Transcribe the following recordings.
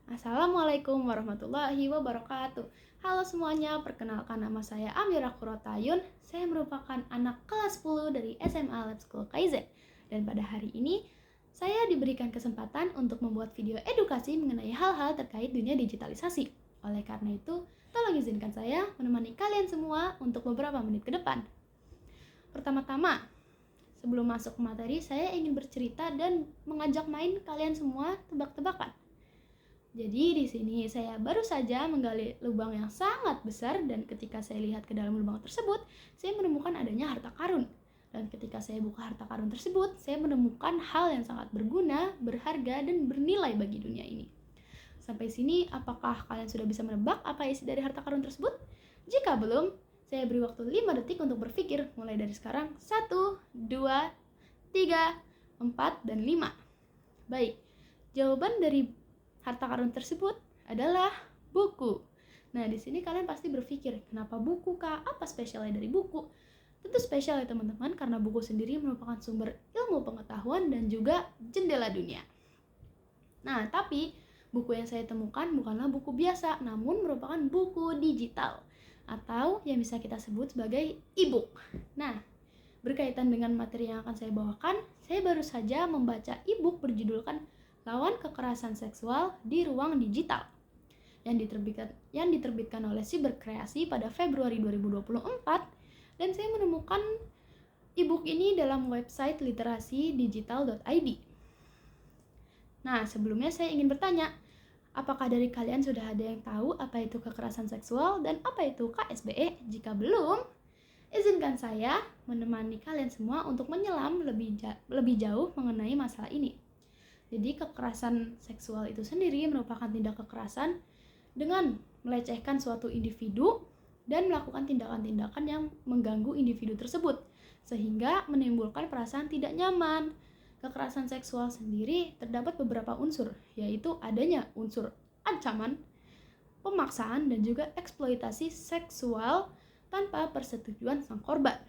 Assalamualaikum warahmatullahi wabarakatuh. Halo semuanya, perkenalkan nama saya Amira Kurotayun. Saya merupakan anak kelas 10 dari SMA Lab School KIZ. Dan pada hari ini, saya diberikan kesempatan untuk membuat video edukasi mengenai hal-hal terkait dunia digitalisasi. Oleh karena itu, tolong izinkan saya menemani kalian semua untuk beberapa menit ke depan. Pertama-tama, sebelum masuk ke materi, saya ingin bercerita dan mengajak main kalian semua tebak-tebakan. Jadi di sini saya baru saja menggali lubang yang sangat besar dan ketika saya lihat ke dalam lubang tersebut, saya menemukan adanya harta karun. Dan ketika saya buka harta karun tersebut, saya menemukan hal yang sangat berguna, berharga, dan bernilai bagi dunia ini. Sampai sini, apakah kalian sudah bisa menebak apa isi dari harta karun tersebut? Jika belum, saya beri waktu 5 detik untuk berpikir mulai dari sekarang. 1, 2, 3, 4, dan 5. Baik, jawaban dari harta karun tersebut adalah buku. Nah, di sini kalian pasti berpikir, kenapa buku kah? Apa spesialnya dari buku? Tentu spesial ya teman-teman, karena buku sendiri merupakan sumber ilmu pengetahuan dan juga jendela dunia. Nah, tapi buku yang saya temukan bukanlah buku biasa, namun merupakan buku digital atau yang bisa kita sebut sebagai e-book. Nah, berkaitan dengan materi yang akan saya bawakan, saya baru saja membaca e-book berjudulkan Lawan Kekerasan Seksual di Ruang Digital yang diterbitkan oleh Siberkreasi pada Februari 2024, dan saya menemukan e-book ini dalam website literasidigital.id. Nah, sebelumnya saya ingin bertanya, apakah dari kalian sudah ada yang tahu apa itu kekerasan seksual dan apa itu KSBE? Jika belum, izinkan saya menemani kalian semua untuk menyelam lebih jauh mengenai masalah ini. Jadi kekerasan seksual itu sendiri merupakan tindak kekerasan dengan melecehkan suatu individu dan melakukan tindakan-tindakan yang mengganggu individu tersebut sehingga menimbulkan perasaan tidak nyaman. Kekerasan seksual sendiri terdapat beberapa unsur, yaitu adanya unsur ancaman, pemaksaan, dan juga eksploitasi seksual tanpa persetujuan sang korban.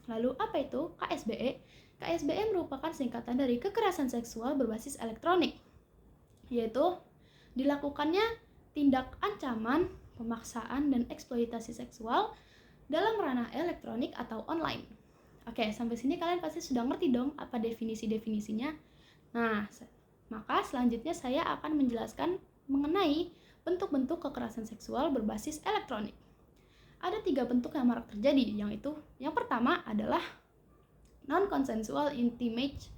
Lalu apa itu KSBE? KSBE merupakan singkatan dari kekerasan seksual berbasis elektronik, yaitu dilakukannya tindak ancaman, pemaksaan, dan eksploitasi seksual dalam ranah elektronik atau online. Oke, sampai sini kalian pasti sudah ngerti dong apa definisi-definisinya. Nah, maka selanjutnya saya akan menjelaskan mengenai bentuk-bentuk kekerasan seksual berbasis elektronik. Ada 3 bentuk yang marak terjadi, yang pertama adalah non-consensual intimate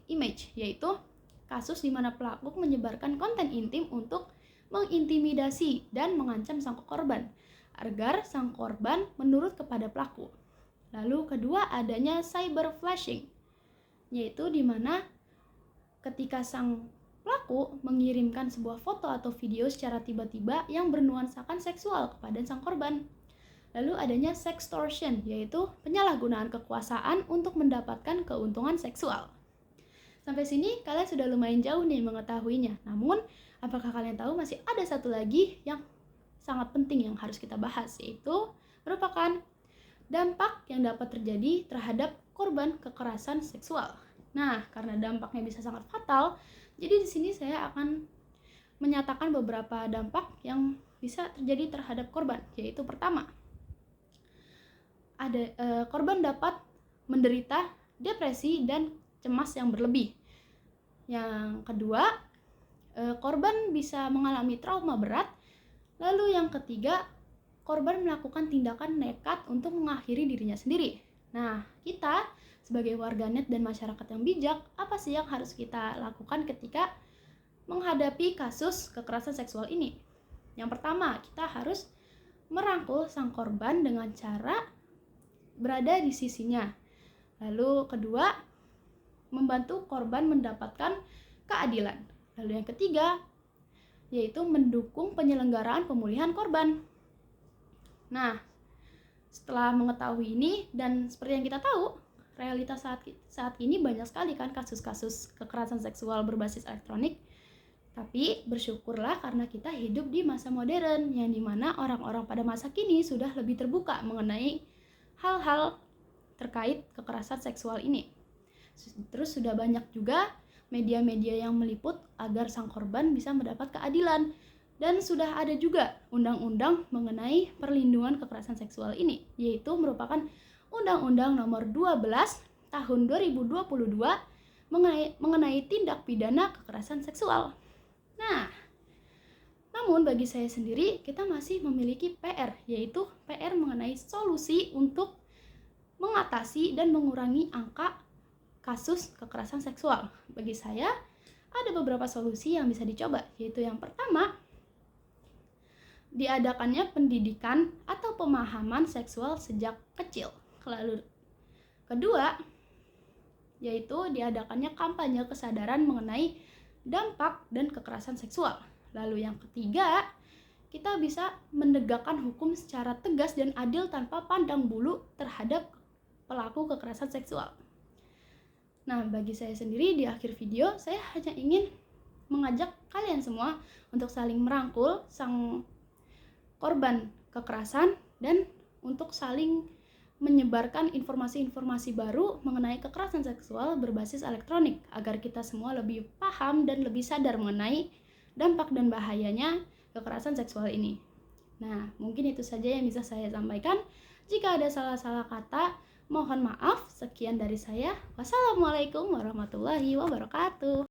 image, yaitu kasus di mana pelaku menyebarkan konten intim untuk mengintimidasi dan mengancam sang korban agar sang korban menurut kepada pelaku. Lalu kedua, adanya cyber flashing, yaitu di mana ketika sang pelaku mengirimkan sebuah foto atau video secara tiba-tiba yang bernuansakan seksual kepada sang korban. Lalu adanya sextortion, yaitu penyalahgunaan kekuasaan untuk mendapatkan keuntungan seksual. Sampai sini kalian sudah lumayan jauh nih mengetahuinya. Namun, apakah kalian tahu masih ada satu lagi yang sangat penting yang harus kita bahas, yaitu merupakan dampak yang dapat terjadi terhadap korban kekerasan seksual. Nah, karena dampaknya bisa sangat fatal, jadi di sini saya akan menyatakan beberapa dampak yang bisa terjadi terhadap korban, yaitu pertama, korban dapat menderita depresi dan cemas yang berlebih. Yang kedua, korban bisa mengalami trauma berat. Lalu yang ketiga, korban melakukan tindakan nekat untuk mengakhiri dirinya sendiri. Nah, kita sebagai warganet dan masyarakat yang bijak, apa sih yang harus kita lakukan ketika menghadapi kasus kekerasan seksual ini? Yang pertama, kita harus merangkul sang korban dengan cara berada di sisinya. Lalu kedua, membantu korban mendapatkan keadilan. Lalu yang ketiga, yaitu mendukung penyelenggaraan pemulihan korban. Nah, setelah mengetahui ini dan seperti yang kita tahu, realitas saat ini banyak sekali kan kasus-kasus kekerasan seksual berbasis elektronik. Tapi bersyukurlah karena kita hidup di masa modern yang dimana orang-orang pada masa kini sudah lebih terbuka mengenai hal-hal terkait kekerasan seksual ini. Terus sudah banyak juga media-media yang meliput agar sang korban bisa mendapat keadilan. Dan sudah ada juga undang-undang mengenai perlindungan kekerasan seksual ini, yaitu merupakan Undang-Undang Nomor 12 Tahun 2022 mengenai tindak pidana kekerasan seksual. Nah, namun bagi saya sendiri kita masih memiliki PR, yaitu PR mengenai solusi untuk mengatasi dan mengurangi angka kasus kekerasan seksual. Bagi saya ada beberapa solusi yang bisa dicoba, yaitu yang pertama, diadakannya pendidikan atau pemahaman seksual sejak kecil. Lalu kedua, yaitu diadakannya kampanye kesadaran mengenai dampak dan kekerasan seksual. Lalu yang ketiga, kita bisa menegakkan hukum secara tegas dan adil tanpa pandang bulu terhadap pelaku kekerasan seksual. Nah, bagi saya sendiri di akhir video, saya hanya ingin mengajak kalian semua untuk saling merangkul sang korban kekerasan dan untuk saling menyebarkan informasi-informasi baru mengenai kekerasan seksual berbasis elektronik agar kita semua lebih paham dan lebih sadar mengenai dampak dan bahayanya kekerasan seksual ini. Nah, mungkin itu saja yang bisa saya sampaikan. Jika ada salah-salah kata, mohon maaf. Sekian dari saya. Wassalamualaikum warahmatullahi wabarakatuh.